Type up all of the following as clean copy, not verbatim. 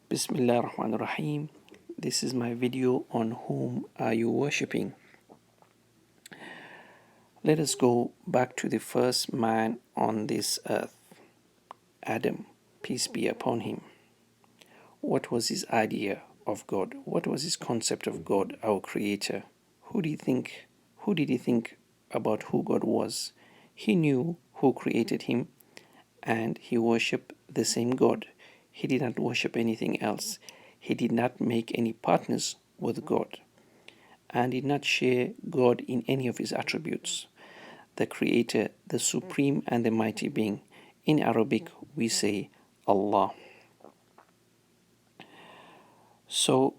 Bismillah ar-Rahman ar-Rahim. This is my video on whom are you worshipping. Let us go back to the first man on this earth, Adam, peace be upon him. What was his idea of God? What was his concept of God, our creator? Who did he think about who God was? He knew who created him and he worshipped the same God. He did not worship anything else. He did not make any partners with God and did not share God in any of his attributes. The Creator, the Supreme and the Mighty Being. In Arabic, we say Allah. So,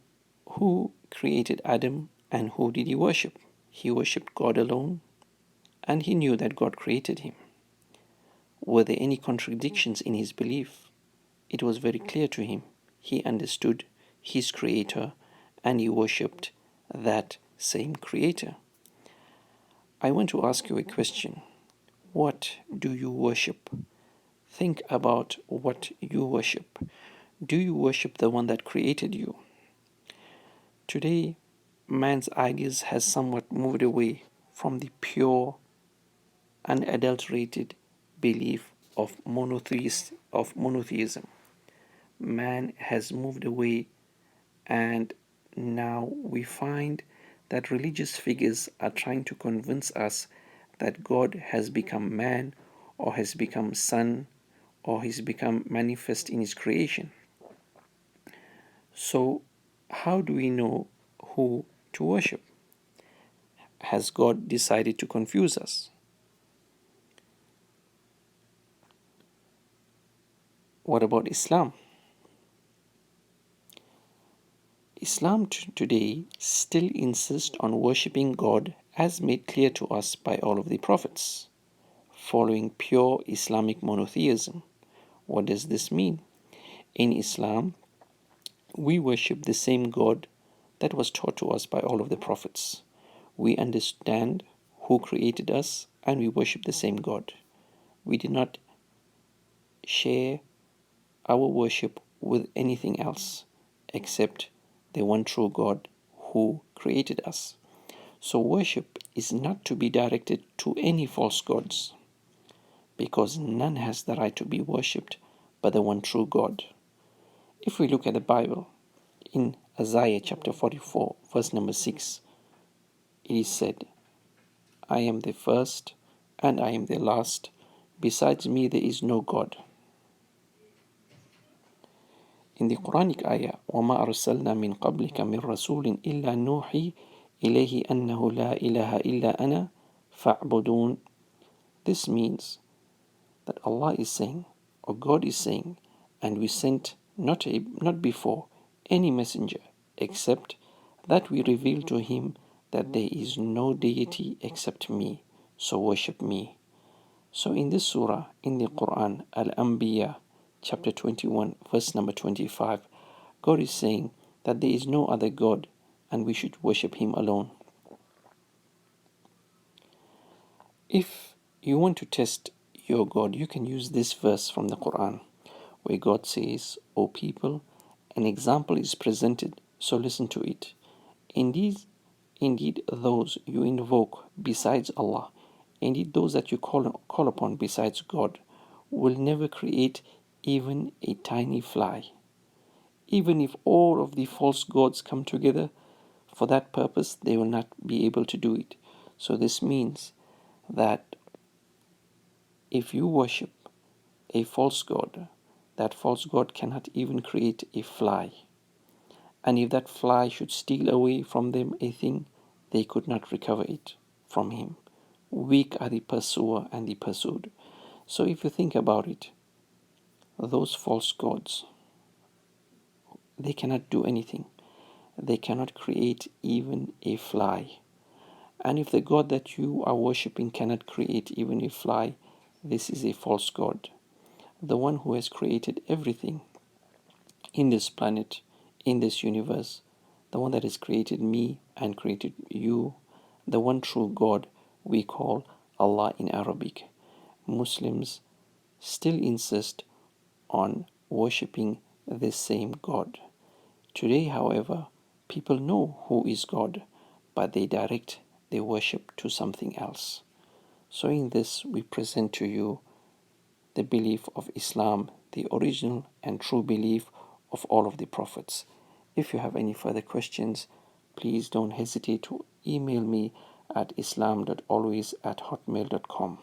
who created Adam and who did he worship? He worshipped God alone and he knew that God created him. Were there any contradictions in his belief? It was very clear to him. He understood his Creator and he worshipped that same Creator. I want to ask you a question. What do you worship? Think about what you worship. Do you worship the one that created you? Today, man's ideas has somewhat moved away from the pure, unadulterated belief of monotheism. Man has moved away, and now we find that religious figures are trying to convince us that God has become man or has become son or has become manifest in his creation. So, how do we know who to worship? Has God decided to confuse us? What about Islam? Islam today still insists on worshipping God as made clear to us by all of the prophets, following pure Islamic monotheism. What does this mean? In Islam, we worship the same God that was taught to us by all of the prophets. We understand who created us and we worship the same God. We do not share our worship with anything else except the one true God who created us. So worship is not to be directed to any false gods, because none has the right to be worshipped but the one true God. If we look at the Bible, in Isaiah chapter 44, verse number 6, it is said, I am the first and I am the last. Besides me there is no God. In the Quranic ayah, وَمَا أَرْسَلْنَا مِنْ قَبْلِكَ مِنْ رَسُولٍ إِلَّا نُوحِي إِلَيْهِ أَنَّهُ لَا إِلَهَ إِلَّا أَنَا فَاعْبُدُونَ. This means that Allah is saying, or God is saying, and we sent not before any messenger except that we reveal to him that there is no deity except me, so worship me. So in this surah, in the Quran, Al-Anbiya, chapter 21, verse number 25, God is saying that there is no other God and we should worship him alone. If you want to test your God, you can use this verse from the Quran, where God says, O people, an example is presented, so listen to it. Indeed, those you invoke besides Allah, indeed those that you call upon besides God, will never create even a tiny fly. Even if all of the false gods come together for that purpose, they will not be able to do it. So this means that if you worship a false god, that false god cannot even create a fly. And if that fly should steal away from them a thing, they could not recover it from him. Weak are the pursuer and the pursued. So if you think about it, those false gods, they cannot do anything. They cannot create even a fly. And if the God that you are worshipping cannot create even a fly, this is a false God. The one who has created everything in this planet, in this universe, the one that has created me and created you, the one true God we call Allah in Arabic. Muslims still insist on worshipping this same God. Today, however, people know who is God, but they direct their worship to something else. So in this, we present to you the belief of Islam, the original and true belief of all of the prophets. If you have any further questions, please don't hesitate to email me at islam.always@hotmail.com.